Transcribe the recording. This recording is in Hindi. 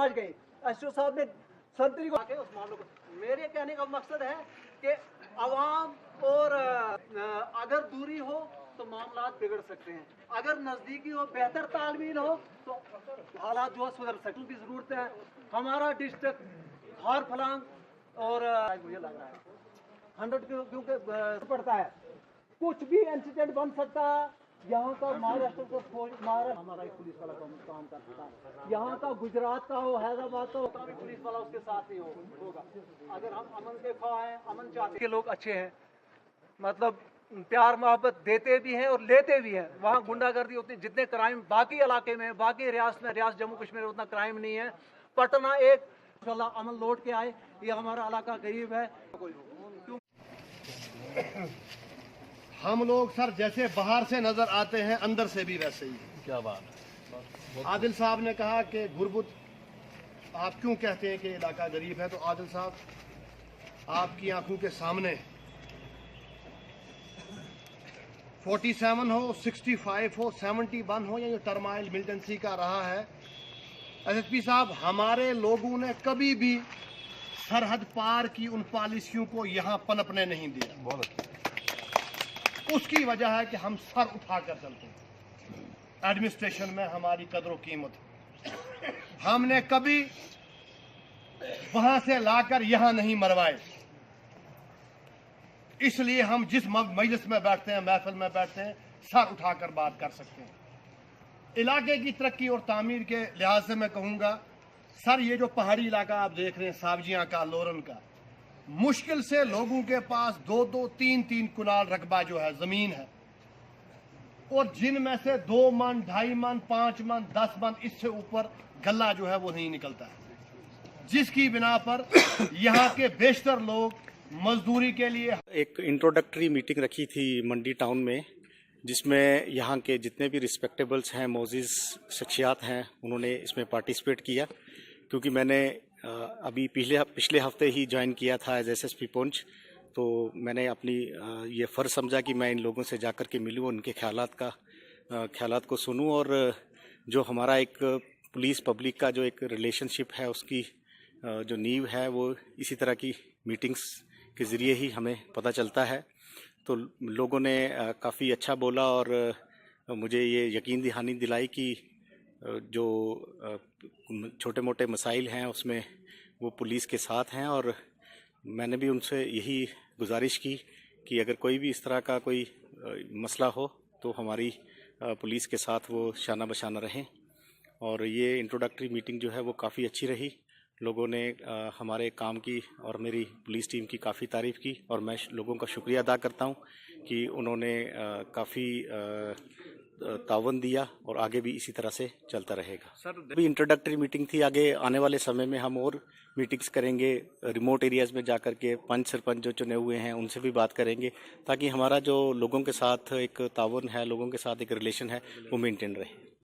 बच गई। एसओ साहब ने संतरी को उस मामले को, मेरे कहने का मकसद है कि आवाम और अगर दूरी हो तो मामला बिगड़ सकते हैं, अगर नज़दीकी हो, बेहतर तालमीन हो तो हालात जो है सुधर सकते की ज़रूरत है। हमारा डिस्ट्रिक्ट हार फलांग और मुझे लग रहा है 100 क्योंकि पड़ता है, कुछ भी इंसिडेंट बन सकता है। यहाँ का महाराष्ट्र का हमारा एक पुलिस वाला काम कर सकता है, यहाँ का गुजरात का हो, हैदराबाद का हो, भी पुलिस वाला उसके साथ ही होगा। अगर हम अमन के ख्वाह हैं, अमन चाहते के लोग अच्छे हैं, मतलब प्यार मोहब्बत देते भी हैं और लेते भी हैं। वहाँ गुंडागर्दी उतनी, जितने क्राइम बाकी इलाके में, बाकी रियासत में, रियासत जम्मू कश्मीर में उतना क्राइम नहीं है। पटना एक इंशाल्लाह अमन लौट के आए, ये हमारा इलाका गरीब है। हम लोग सर जैसे बाहर से नजर आते हैं, अंदर से भी वैसे ही। क्या बात। आदिल साहब ने कहा कि गुरबत, आप क्यों कहते हैं कि इलाका गरीब है? तो आदिल साहब, आपकी आंखों के सामने 47 हो, 65 हो, 71 हो, या जो टर्माइल मिलिटेंसी का रहा है, एसएसपी साहब, हमारे लोगों ने कभी भी सरहद पार की उन पॉलिसियों को यहाँ पनपने नहीं दिया। बहुत अच्छा। उसकी वजह है कि हम सर उठाकर चलते हैं। एडमिनिस्ट्रेशन में हमारी कदर कीमत है। हमने कभी वहां से लाकर यहां नहीं मरवाए। इसलिए हम जिस मजलिस में बैठते हैं, महफिल में बैठते हैं, सर उठाकर बात कर सकते हैं। इलाके की तरक्की और तामीर के लिहाज से मैं कहूंगा सर, ये जो पहाड़ी इलाका आप देख रहे हैं, सावजियां का, लोरन का, मुश्किल से लोगों के पास 2-2, 3-3 कुनाल रकबा जो है जमीन है, और जिनमें से 2 मन, 2.5 मन, 5 मन, 10 मन, इससे ऊपर गल्ला जो है वो नहीं निकलता है, जिसकी बिना पर यहाँ के बेशतर लोग मजदूरी के लिए। एक इंट्रोडक्टरी मीटिंग रखी थी मंडी टाउन में, जिसमें यहाँ के जितने भी रिस्पेक्टेबल्स हैं, मोजिज़ शख्सियात हैं, उन्होंने इसमें पार्टिसिपेट किया। क्योंकि मैंने अभी पिछले हफ्ते ही ज्वाइन किया था एज एसएसपी पुंछ, तो मैंने अपनी ये फ़र्ज़ समझा कि मैं इन लोगों से जाकर के मिलूँ, उनके ख्यालात को सुनूँ, और जो हमारा एक पुलिस पब्लिक का जो एक रिलेशनशिप है, उसकी जो नींव है, वो इसी तरह की मीटिंग्स के ज़रिए ही हमें पता चलता है। तो लोगों ने काफ़ी अच्छा बोला और मुझे ये यकीन दहानी दिलाई कि जो छोटे मोटे मसाइल हैं उसमें वो पुलिस के साथ हैं। और मैंने भी उनसे यही गुजारिश की कि अगर कोई भी इस तरह का कोई मसला हो तो हमारी पुलिस के साथ वो शाना बशाना रहें। और ये इंट्रोडक्टरी मीटिंग जो है वो काफ़ी अच्छी रही। लोगों ने हमारे काम की और मेरी पुलिस टीम की काफ़ी तारीफ़ की, और मैं लोगों का शुक्रिया अदा करता हूं कि उन्होंने काफ़ी तावन दिया, और आगे भी इसी तरह से चलता रहेगा। सर, अभी इंट्रोडक्टरी मीटिंग थी, आगे आने वाले समय में हम और मीटिंग्स करेंगे, रिमोट एरियाज़ में जाकर के पंच सरपंच जो चुने हुए हैं उनसे भी बात करेंगे, ताकि हमारा जो लोगों के साथ एक तावन है, लोगों के साथ एक रिलेशन है, वो मेंटेन रहे।